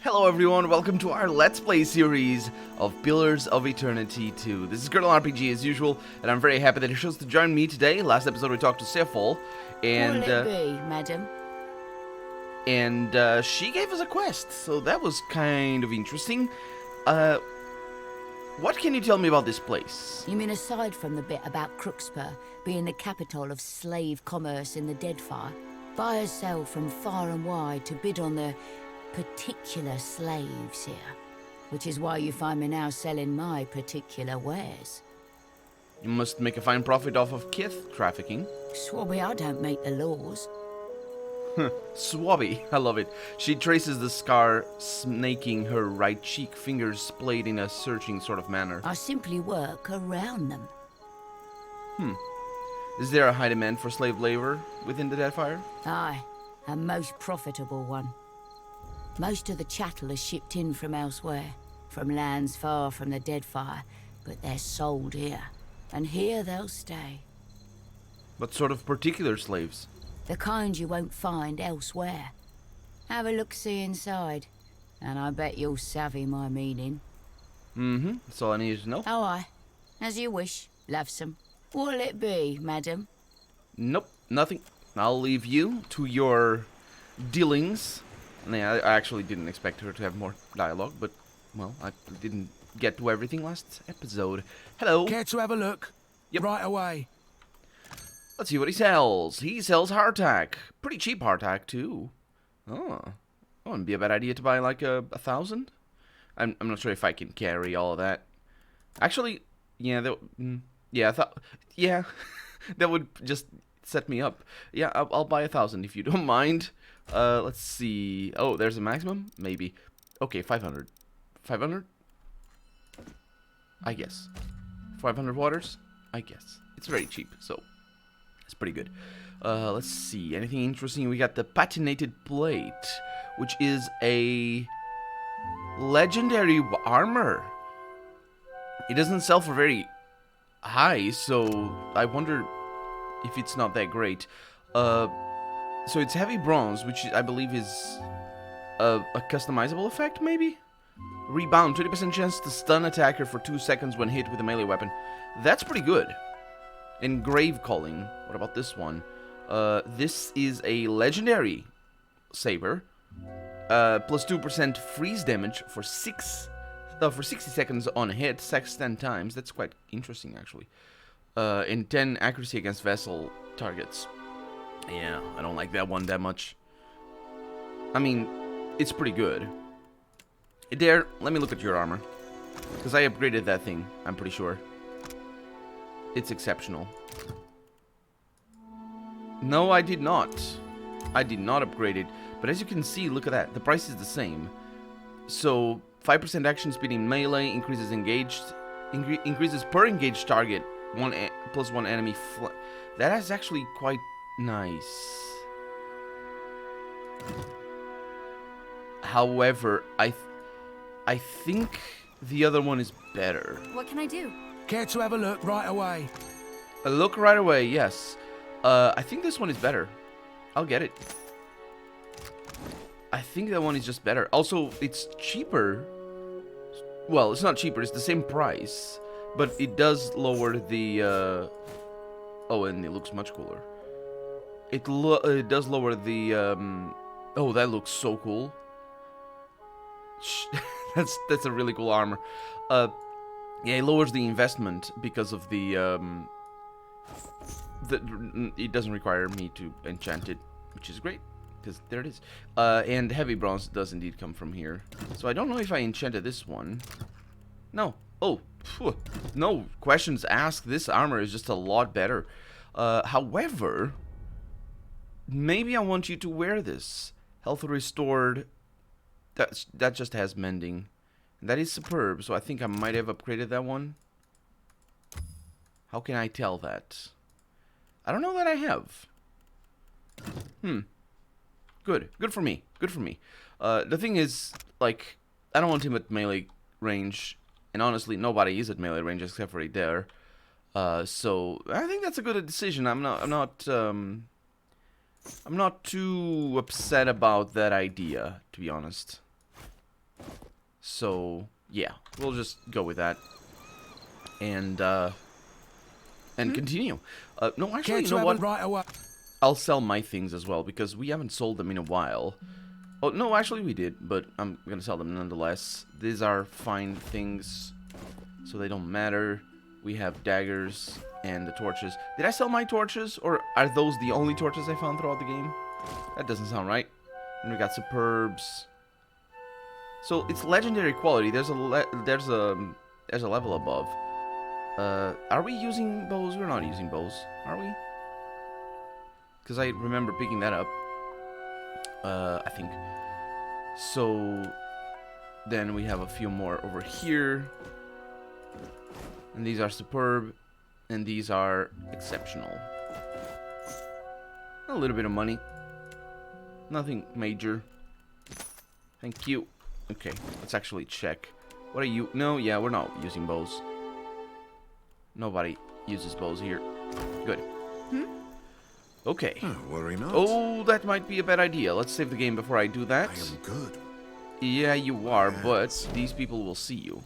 Hello everyone, welcome to our Let's Play series of Pillars of Eternity 2. This is Colonel RPG as usual, and I'm very happy that you chose to join me today. Last episode we talked to Sephol, and Will it be, madam? She gave us a quest, so that was kind of interesting. What can you tell me about this place? You mean aside from the bit about Crooksburg being the capital of slave commerce in the Deadfire, buyers sell from far and wide to bid on the particular slaves here, which is why you find me now selling my particular wares. You must make a fine profit off of kith trafficking. Swabby, I don't make the laws. Swabby, I love it. She traces the scar, snaking her right cheek, fingers splayed in a searching sort of manner. I simply work around them. Is there a high demand for slave labor within the Deadfire? Aye, a most profitable one. Most of the chattel is shipped in from elsewhere, from lands far from the Deadfire, but they're sold here, and here they'll stay. What sort of particular slaves? The kind you won't find elsewhere. Have a look-see inside, and I bet you'll savvy my meaning. That's all I needed to know. Oh, aye. As you wish, lovesome. What'll it be, madam? Nope, nothing. I'll leave you to your dealings. I actually didn't expect her to have more dialogue, but, well, I didn't get to everything last episode. Hello. Care to have a look? Yep. Right away. Let's see what he sells. He sells hardtack. Pretty cheap hardtack, too. Oh. Wouldn't be a bad idea to buy, like, 1,000? I'm not sure if I can carry all of that. Actually, yeah, I thought, yeah, that would just set me up. Yeah, I'll buy 1,000 if you don't mind. Let's see. Oh, there's a maximum? Maybe. Okay, 500. 500? I guess. 500 waters? I guess. It's very cheap, so it's pretty good. Let's see. Anything interesting? We got the patinated plate, which is a legendary armor. It doesn't sell for very high, so I wonder if it's not that great. So it's heavy bronze, which I believe is a customizable effect, maybe? Rebound, 20% chance to stun attacker for 2 seconds when hit with a melee weapon. That's pretty good. And grave calling. What about this one? This is a legendary saber. Plus 2% freeze damage for 60 seconds on hit, 10 times. That's quite interesting, actually. And 10 accuracy against vessel targets. Yeah, I don't like that one that much. I mean, it's pretty good. There, let me look at your armor. Because I upgraded that thing, I'm pretty sure. It's exceptional. No, I did not. I did not upgrade it. But as you can see, look at that. The price is the same. So, 5% action speed in melee, increases engaged, increases per engaged target, plus 1 enemy. That is actually quite nice. However, I think the other one is better. What can I do? Care to have a look? Right away. A look right away, yes. I think this one is better. I'll get it. I think that one is just better. Also, it's cheaper. Well, it's not cheaper. It's the same price. But it does lower the... Oh, and it looks much cooler. It does lower the... Oh, that looks so cool. That's a really cool armor. Yeah, it lowers the investment because of the... It doesn't require me to enchant it, which is great. Because there it is. And heavy bronze does indeed come from here. So I don't know if I enchanted this one. No. Oh, phew. No questions asked. This armor is just a lot better. However, maybe I want you to wear this. Health restored. That just has mending. That is superb. So I think I might have upgraded that one. How can I tell that? I don't know that I have. Good. Good for me. Good for me. The thing is, like, I don't want him at melee range. And honestly, nobody is at melee range except for Adair. So I think that's a good decision. I'm not too upset about that idea, to be honest. So, yeah, we'll just go with that. And continue. No, actually, Care you to know have what? a right away? I'll sell my things as well, because we haven't sold them in a while. Oh, no, actually we did, but I'm gonna sell them nonetheless. These are fine things, so they don't matter. We have daggers and the torches. Did I sell my torches, or are those the only torches I found throughout the game? That doesn't sound right. And we got superbs. So it's legendary quality. There's a level above. Are we using bows? We're not using bows, are we? Because I remember picking that up. I think. So then we have a few more over here. And these are superb. And these are exceptional. A little bit of money. Nothing major. Thank you. Okay, let's actually check. What are you? No, yeah, we're not using bows. Nobody uses bows here. Good. Okay. Oh, worry not. Oh, that might be a bad idea. Let's save the game before I do that. I am good. Yeah, you are, but these people will see you.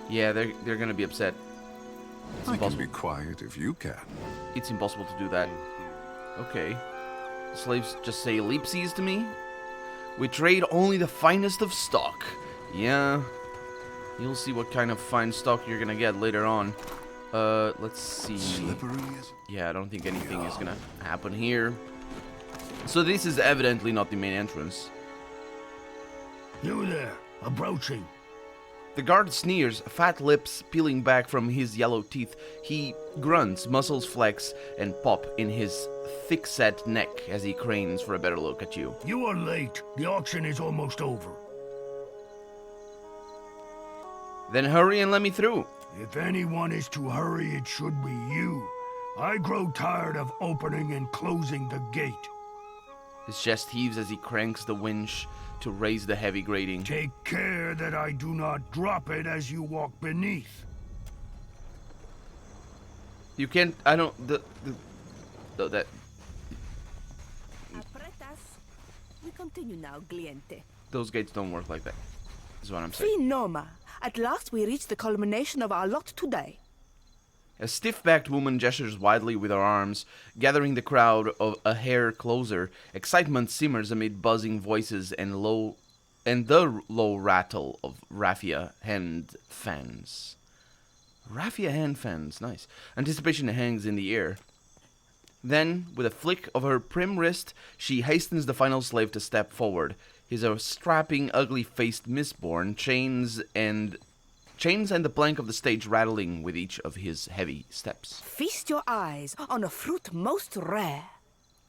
Yeah, they're gonna be upset. It's I can impossible. be quiet if you can. It's impossible to do that. Okay. Slaves just say leapsies to me. We trade only the finest of stock. Yeah. You'll see what kind of fine stock you're gonna get later on. Let's see. Slippery is it? Yeah, I don't think anything is gonna happen here. So this is evidently not the main entrance. You there, approaching. The guard sneers, fat lips peeling back from his yellow teeth. He grunts, muscles flex and pop in his thick-set neck as he cranes for a better look at you. You are late. The auction is almost over. Then hurry and let me through. If anyone is to hurry, it should be you. I grow tired of opening and closing the gate. His chest heaves as he cranks the winch to raise the heavy grating. Take care that I do not drop it as you walk beneath. You can't. I don't. That. Apretas. We continue now, cliente. Those gates don't work like that. Is what I'm saying. Phenoma. At last we reach the culmination of our lot today. A stiff-backed woman gestures wildly with her arms, gathering the crowd of a hair closer. Excitement simmers amid buzzing voices and the low rattle of raffia hand fans. Raffia hand fans, nice. Anticipation hangs in the air. Then, with a flick of her prim wrist, she hastens the final slave to step forward. He's a strapping, ugly-faced misborn, chains and the plank of the stage rattling with each of his heavy steps. Feast your eyes on a fruit most rare.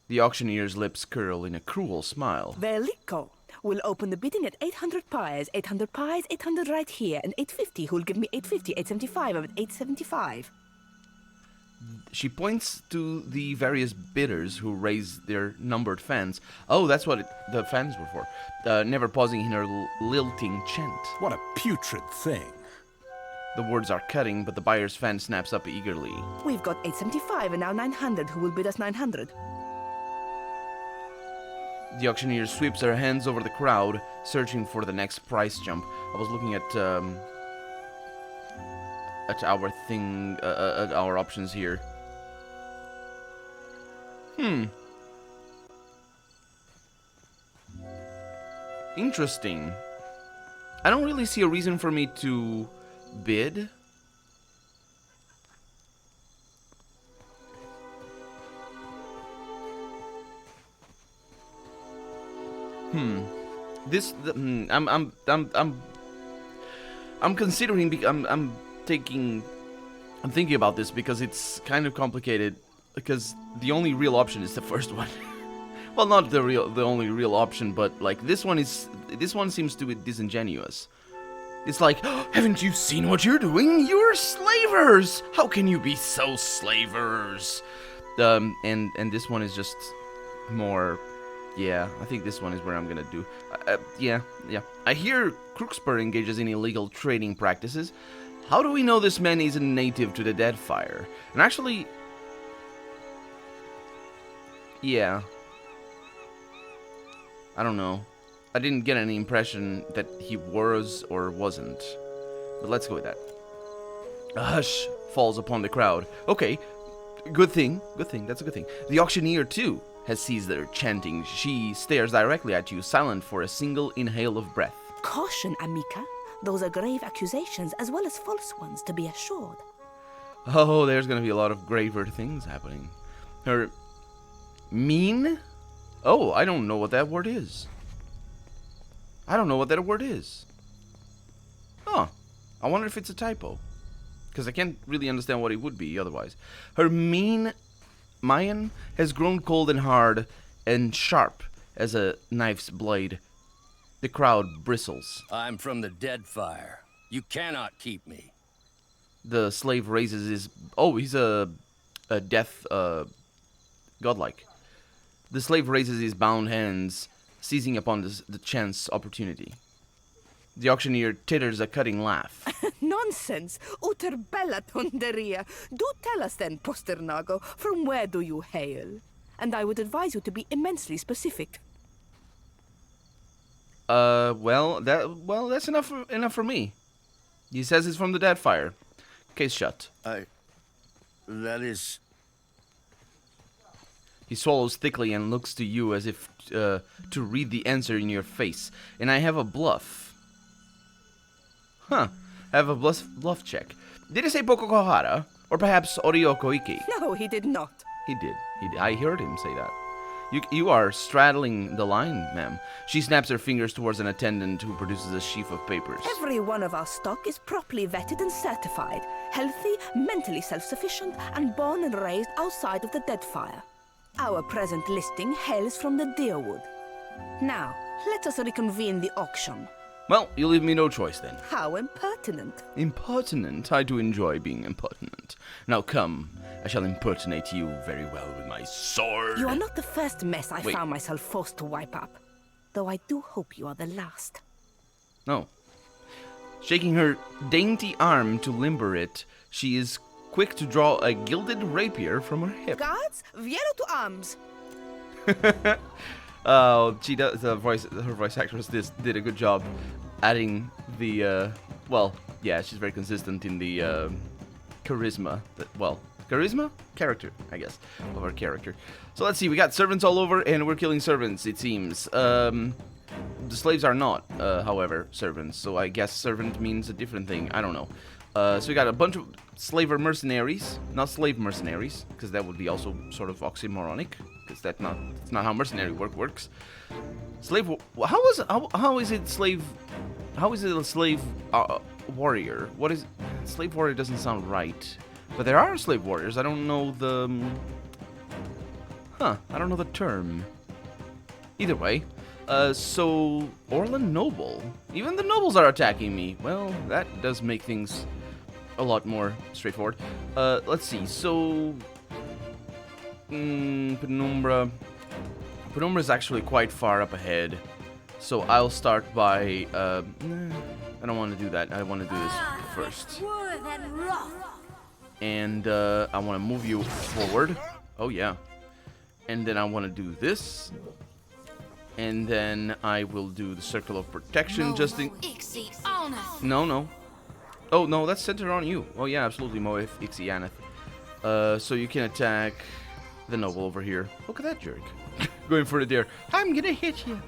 The auctioneer's lips curl in a cruel smile. Velico. We'll open the bidding at 800 pies. 800 pies, 800 right here, and 850. Who'll give me 850, 875, I'm at 875. She points to the various bidders who raise their numbered fans. Oh, that's what the fans were for. Never pausing in her lilting chant. What a putrid thing. The words are cutting, but the buyer's fan snaps up eagerly. We've got 875 and now 900. Who will bid us 900? The auctioneer sweeps her hands over the crowd, searching for the next price jump. I was looking at our thing, at our options here. Interesting. I don't really see a reason for me to bid. I'm considering. I'm thinking about this because it's kind of complicated. Because the only real option is the first one. Well, not the only real option, but like this one seems to be disingenuous. It's like, oh, haven't you seen what you're doing? You're slavers! How can you be so slavers? And this one is just more. Yeah, I think this one is where I'm gonna do. Yeah. I hear Crookspur engages in illegal trading practices. How do we know this man isn't native to the Deadfire? And actually, yeah. I don't know. I didn't get any impression that he was or wasn't. But let's go with that. A hush falls upon the crowd. Okay, good thing. Good thing. That's a good thing. The auctioneer, too, has ceased their chanting. She stares directly at you, silent for a single inhale of breath. Caution, Amica. Those are grave accusations as well as false ones, to be assured. Oh, there's gonna be a lot of graver things happening. Her mean? Oh, I don't know what that word is. I don't know what that word is. Huh. I wonder if it's a typo. Because I can't really understand what it would be otherwise. Her mean Mayan has grown cold and hard and sharp as a knife's blade. The crowd bristles. I'm from the Deadfire. You cannot keep me. The slave raises his... Oh, he's a death godlike. The slave raises his bound hands, seizing upon the chance opportunity. The auctioneer titters a cutting laugh. Nonsense! Uter bella tonderia. Do tell us then, Posternago, from where do you hail? And I would advise you to be immensely specific. Well, that's enough for me. He says it's from the Deadfire. Case shut. That is... He swallows thickly and looks to you as if to read the answer in your face. And I have a bluff. Huh. I have a bluff check. Did he say Pokokohara? Or perhaps Orioko Iki? No, he did not. He did. I heard him say that. You are straddling the line, ma'am. She snaps her fingers towards an attendant who produces a sheaf of papers. Every one of our stock is properly vetted and certified. Healthy, mentally self-sufficient, and born and raised outside of the Deadfire. Our present listing hails from the Deerwood. Now, let us reconvene the auction. Well, you leave me no choice then. How impertinent. Impertinent? I do enjoy being impertinent. Now come, I shall impersonate you very well with my sword. You are not the first mess I Wait. found myself forced to wipe up. Though I do hope you are the last. No. Shaking her dainty arm to limber it, she is quick to draw a gilded rapier from her hip. Guards, Viero to arms! Oh, she does. Her voice actress did a good job adding the. Well, yeah, she's very consistent in the charisma. Charisma character, I guess, of her character. So let's see. We got servants all over, and we're killing servants. It seems. The slaves are not, however, servants. So I guess servant means a different thing. I don't know. So we got a bunch of slaver mercenaries, not slave mercenaries, because that would be also sort of oxymoronic, because that's not how mercenary work works. Slave, how is it slave? How is it a slave warrior? What is slave warrior? Doesn't sound right, but there are slave warriors. I don't know the. I don't know the term. Either way. So Orlan Noble. Even the nobles are attacking me. Well, that does make things a lot more straightforward. Let's see. So Penumbra is actually quite far up ahead. So I'll start by I don't want to do that. I want to do this first. And I want to move you forward. Oh yeah. And then I want to do this. And then I will do the circle of protection just in... No. Oh, no, that's centered on you. Oh, yeah, absolutely, Moef Ixianeth. So you can attack the noble over here. Look at that jerk. Going for the dare. I'm gonna hit you.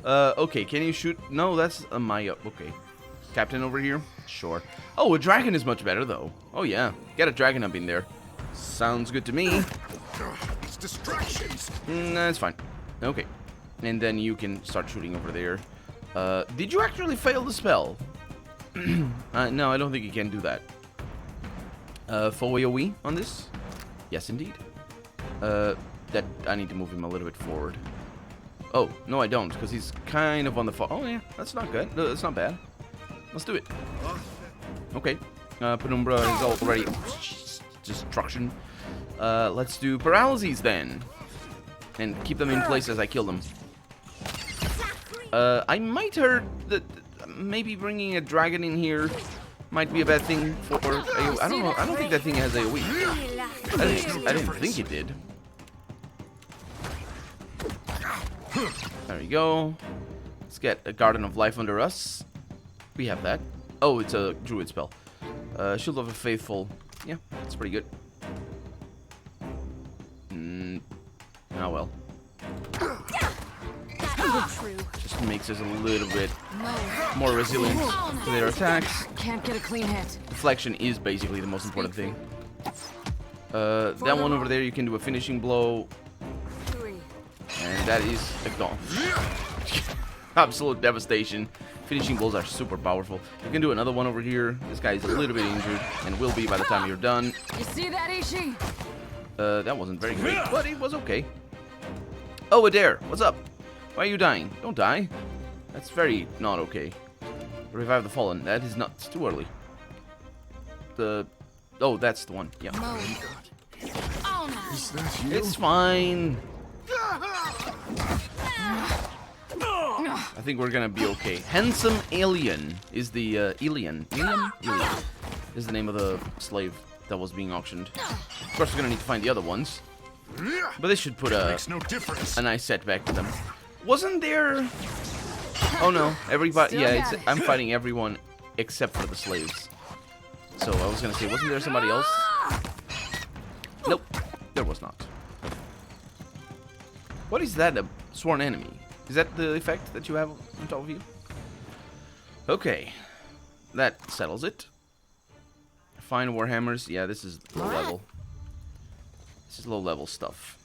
Okay, can you shoot? No, that's a Maya. Okay. Captain over here? Sure. Oh, a dragon is much better, though. Oh, yeah. Get a dragon up in there. Sounds good to me. It's distractions. That's fine. Okay. And then you can start shooting over there. Did you actually fail the spell? No, I don't think you can do that. Full AoE on this? Yes, indeed. That I need to move him a little bit forward. Oh, no, I don't, because he's kind of on the far. Oh, yeah, that's not good. No, that's not bad. Let's do it. Okay. Penumbra is already destruction. Let's do paralyses then. And keep them in place as I kill them. I might heard that maybe bringing a dragon in here might be a bad thing for AoE. I don't know. I don't think that thing has AoE. I didn't think it did. There we go. Let's get a Garden of Life under us. We have that. Oh, it's a druid spell. Shield of the Faithful. Yeah, it's pretty good. Oh well. Just makes us a little bit more resilient to their attacks. Can't get a clean hit. Deflection is basically the most important thing. That one over there, you can do a finishing blow. And that is a gone. Absolute devastation. Finishing blows are super powerful. You can do another one over here. This guy is a little bit injured and will be by the time you're done. You see that, Ishi? That wasn't very great, but it was okay. Oh, Adair, what's up? Why are you dying? Don't die. That's very not okay. Revive the Fallen. That is not. It's too early. Oh, that's the one. Yeah. Is that you? It's fine. I think we're gonna be okay. Handsome Alien is the Alien is the name of the slave that was being auctioned. Of course, we're gonna need to find the other ones, but this should put Makes no difference. a nice setback to them. Wasn't there? Oh no, everybody. Yeah, I'm fighting everyone except for the slaves. So I was gonna say, wasn't there somebody else? Nope, there was not. What is that? A sworn enemy? Is that the effect that you have on top of you? Okay, that settles it. Fine warhammers. Yeah, this is low level. This is low level stuff.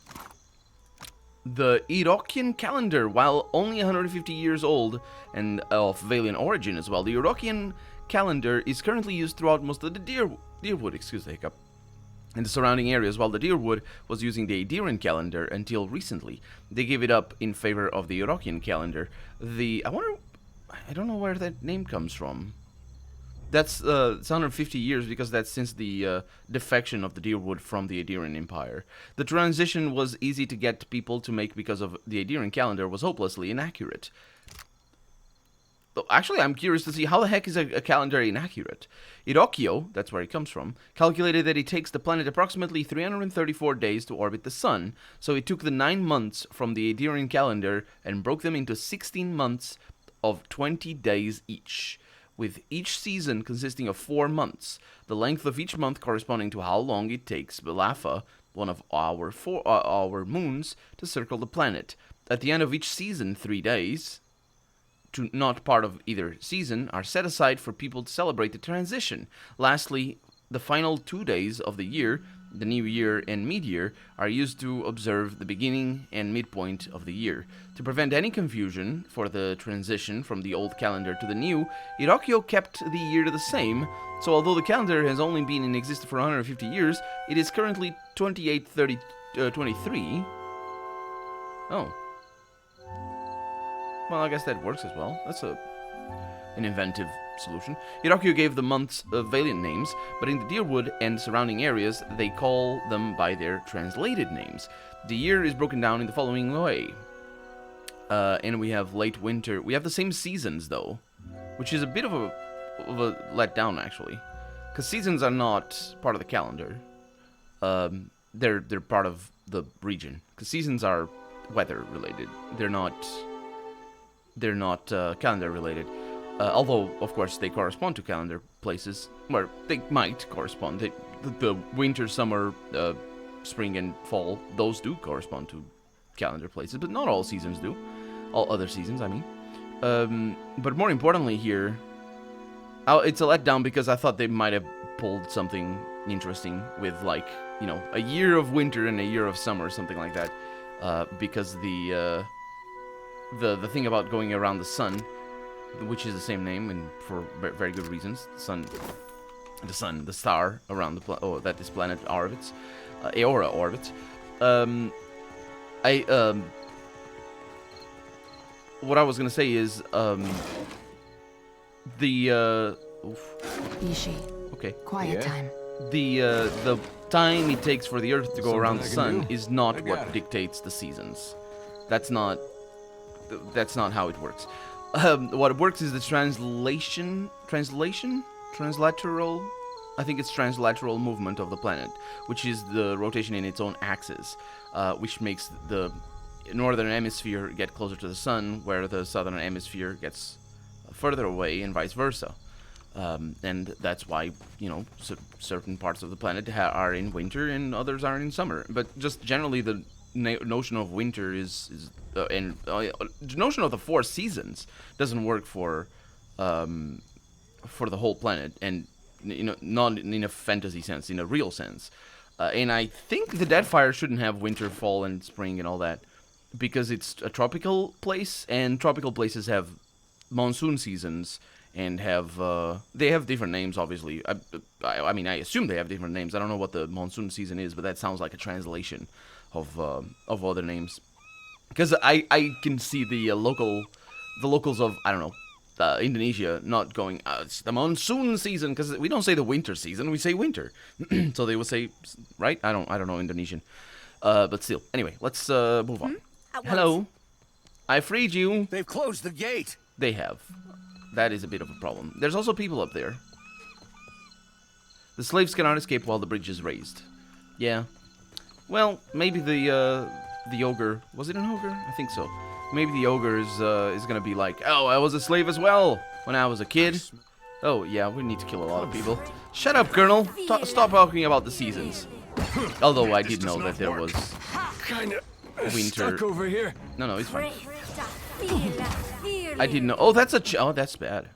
The Iraqian calendar, while only 150 years old and of Valian origin as well, the Iraqian calendar is currently used throughout most of the Deerwood, excuse the hiccup, and the surrounding areas, while the Deerwood was using the Adirian calendar until recently. They gave it up in favor of the Iraqian calendar. I don't know where that name comes from. That's it's 150 years because that's since the defection of the Deerwood from the Adirian Empire. The transition was easy to get people to make because of the Adirian calendar was hopelessly inaccurate. Actually, I'm curious to see how the heck is a calendar inaccurate. Irokio, that's where it comes from, calculated that it takes the planet approximately 334 days to orbit the sun, so it took the 9 months from the Adirian calendar and broke them into 16 months of 20 days each, with each season consisting of 4 months, the length of each month corresponding to how long it takes Belafa, one of our moons, to circle the planet. At the end of each season, 3 days, not part of either season, are set aside for people to celebrate the transition. Lastly, the final 2 days of the year, the New Year and Mid-Year, are used to observe the beginning and midpoint of the year. To prevent any confusion for the transition from the old calendar to the new, Irokio kept the year the same, so although the calendar has only been in existence for 150 years, it is currently 2823. Oh. Well, I guess that works as well. That's an inventive solution. Irokio gave the months Valiant names, but in the Deerwood and surrounding areas, they call them by their translated names. The year is broken down in the following way. And we have late winter. We have the same seasons, though, which is a bit of a letdown, actually. Because seasons are not part of the calendar. They're part of the region. Because seasons are weather-related. They're not calendar related, although of course they correspond to calendar places, where they might correspond. The winter, summer, spring and fall, those do correspond to calendar places, but not all seasons do. All other seasons, I mean. But more importantly here, it's a letdown because I thought they might have pulled something interesting with, like, you know, a year of winter and a year of summer or something like that, because the thing about going around the sun, which is the same name and for very good reasons, the star around the that this planet orbits, Aora orbits. What I was gonna say is Ishi. Okay. Quiet time. The time it takes for the Earth to go around the sun is not what dictates the seasons. That's not how it works. What works is the translateral, I think it's translateral movement of the planet, which is the rotation in its own axis, which makes the northern hemisphere get closer to the sun, where the southern hemisphere gets further away, and vice versa. And that's why, you know, certain parts of the planet are in winter and others are in summer. But just generally, the notion of winter the notion of the 4 seasons doesn't work for the whole planet, and you know, not in a fantasy sense, in a real sense. And I think the Deadfire shouldn't have winter, fall, and spring and all that, because it's a tropical place, and tropical places have monsoon seasons and they have different names, obviously. I mean, I assume they have different names. I don't know what the monsoon season is, but that sounds like a translation of other names. Because I can see the locals of, I don't know, Indonesia not going, it's the monsoon season, because we don't say the winter season, we say winter. So they would say, right? I don't know Indonesian. But still, anyway, let's move on. Hello. I freed you. They've closed the gate. They have. That is a bit of a problem. There's also people up there. The slaves cannot escape while the bridge is raised. Yeah. Well, maybe the ogre, was it an ogre? I think so. Maybe the ogre is gonna be like, oh, I was a slave as well when I was a kid. Oh, yeah, we need to kill a lot of people. Shut up, Colonel. Stop talking about the seasons. Although I did know that there was Kinda winter. stuck over here. No, it's fine. I didn't know. Oh, that's oh, that's bad.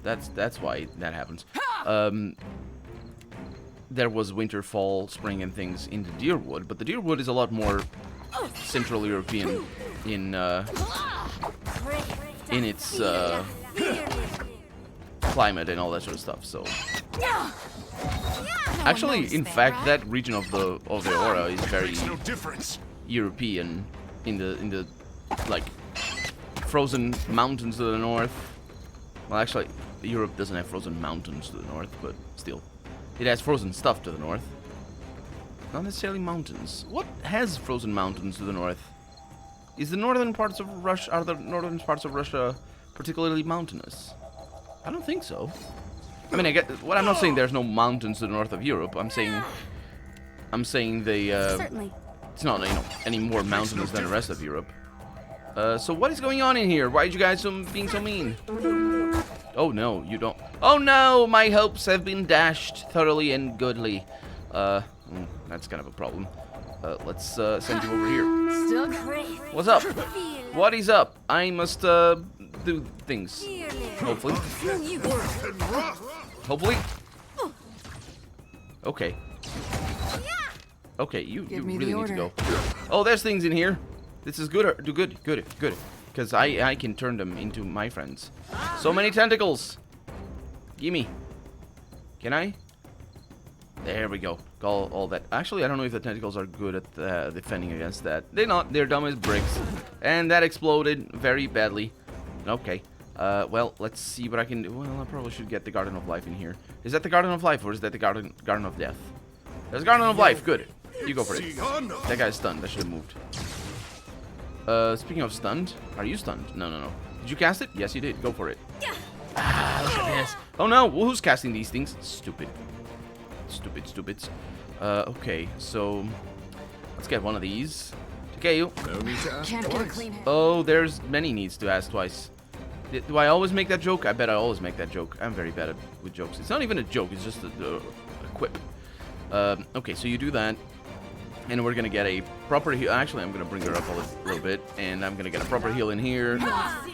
That's why that happens. There was winter, fall, spring, and things in the Deerwood, but the Deerwood is a lot more Central European in its climate and all that sort of stuff. So, actually, in fact, that region of the Aura is very European in the like frozen mountains to the north. Well, actually, Europe doesn't have frozen mountains to the north, but still, it has frozen stuff to the north. Not necessarily mountains. What has frozen mountains to the north? Is the northern parts of Russia, are the northern parts of Russia particularly mountainous? I don't think so. I mean, I get what I'm not saying. There's no mountains to the north of Europe. I'm saying they. Certainly. It's not, you know, any more mountainous than the rest of Europe. So what is going on in here? Why are you guys being so mean? Oh no, you don't. Oh no, my hopes have been dashed thoroughly and goodly. That's kind of a problem. Let's send you over here. Still What's up? What is up? I must do things. Hopefully. Hopefully. Okay. Okay, you really need to go. Oh, there's things in here. This is good. Good. Because I can turn them into my friends. So many tentacles. Gimme. Can I? There we go. Got all that. Actually, I don't know if the tentacles are good at defending against that. They're not. They're dumb as bricks. And that exploded very badly. Okay. Well, let's see what I can do. Well, I probably should get the Garden of Life in here. Is that the Garden of Life or is that the Garden of Death? There's Garden of Life. Good. You go for it. That guy's stunned. That should have moved. Speaking of stunned, are you stunned? No. Did you cast it? Yes, you did. Go for it. Ah, look at this. Oh no, who's casting these things? Stupids. Okay, so let's get one of these. Okay, you. Can't get a clean hit. Oh, there's many needs to ask twice. Do I always make that joke? I bet I always make that joke. I'm very bad with jokes. It's not even a joke. It's just a quip. Okay, so you do that. And we're gonna get a proper heal. Actually, I'm gonna bring her up a little bit, and I'm gonna get a proper heal in here,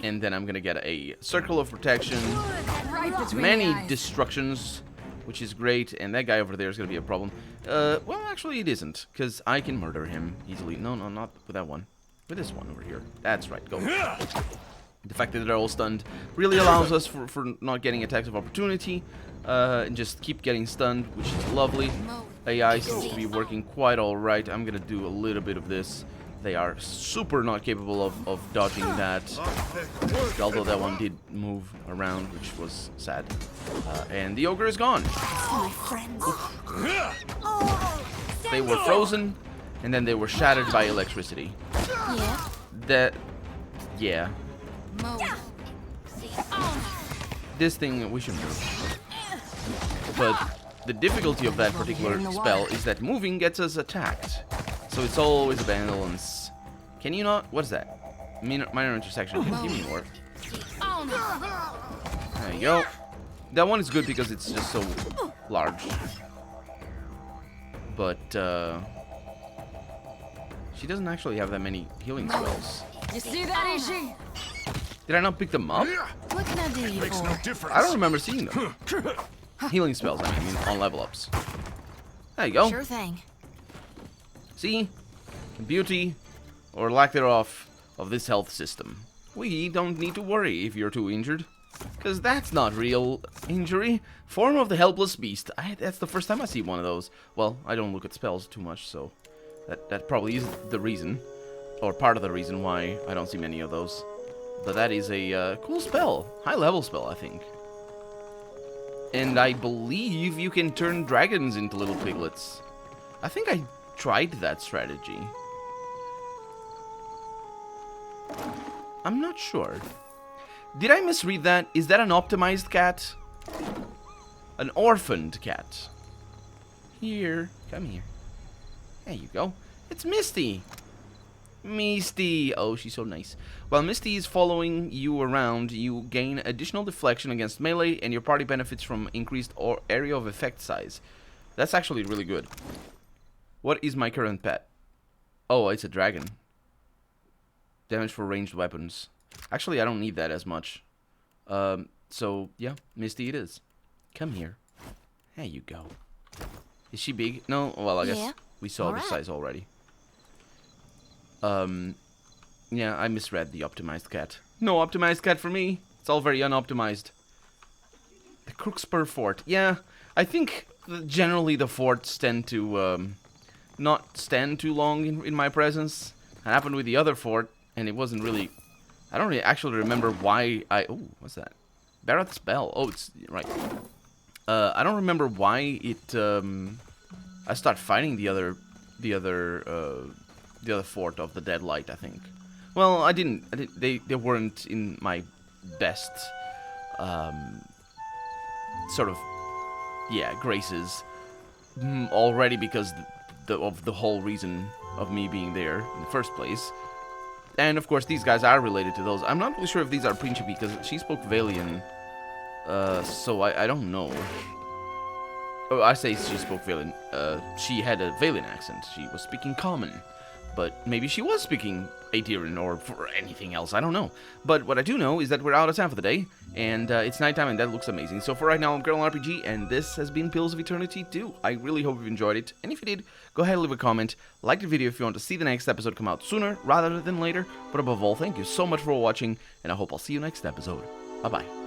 and then I'm gonna get a circle of protection, Right between many the eyes. destructions, which is great. And that guy over there is gonna be a problem. Well, actually, it isn't, because I can murder him easily. No, not with that one. With this one over here. That's right. Go. The fact that they're all stunned really allows us for not getting attacks of opportunity, and just keep getting stunned, which is lovely. AI seems to be working quite alright. I'm gonna do a little bit of this. They are super not capable of dodging that, although that one did move around, which was sad. And the ogre is gone. They were frozen, and then they were shattered by electricity. Yeah. This thing we should move. But the difficulty of that particular spell is that moving gets us attacked. So it's always a balance. Can you not? What's that? Minor intersection. Give me more. There you go. That one is good because it's just so large. But, she doesn't actually have that many healing spells. You see that, Ishi? Did I not pick them up? What can I do you Makes for? no difference. I don't remember seeing them. Healing spells, I mean, on level ups. There you go. Sure thing. See? The beauty, or lack thereof, of this health system. We don't need to worry if you're too injured. Because that's not real injury. Form of the helpless beast. That's the first time I see one of those. Well, I don't look at spells too much, so that probably is the reason. Or part of the reason why I don't see many of those. But that is a cool spell. High level spell, I think. And I believe you can turn dragons into little piglets. I think I tried that strategy. I'm not sure. Did I misread that? Is that an optimized cat? An orphaned cat. Here. Come here. There you go. It's Misty. Misty. Oh, she's so nice. While Misty is following you around, you gain additional deflection against melee, and your party benefits from increased area of effect size. That's actually really good. What is my current pet? Oh, it's a dragon. Damage for ranged weapons. Actually, I don't need that as much. So, yeah, Misty it is. Come here. There you go. Is she big? No? Well, I guess we saw the size already. Yeah, I misread the optimized cat. No optimized cat for me. It's all very unoptimized. The Crookspur Fort. Yeah, I think generally the forts tend to not stand too long in my presence. It happened with the other fort, and it wasn't really... I don't really actually remember why I... Oh, what's that? Barrett's Bell. Oh, it's... Right. I don't remember why it... I started fighting the other fort of the Deadlight, I think. Well, I didn't they weren't in my best sort of graces already because of the whole reason of me being there in the first place. And of course these guys are related to those. I'm not really sure if these are Principi because she spoke Valian, so I don't know. Oh, I say she spoke Valian. She had a Valian accent. She was speaking Common. But maybe she was speaking Aetheran or for anything else. I don't know. But what I do know is that we're out of time for the day. And it's nighttime and that looks amazing. So for right now, I'm Colonel RPG. And this has been Pills of Eternity 2. I really hope you enjoyed it. And if you did, go ahead and leave a comment. Like the video if you want to see the next episode come out sooner rather than later. But above all, thank you so much for watching. And I hope I'll see you next episode. Bye-bye.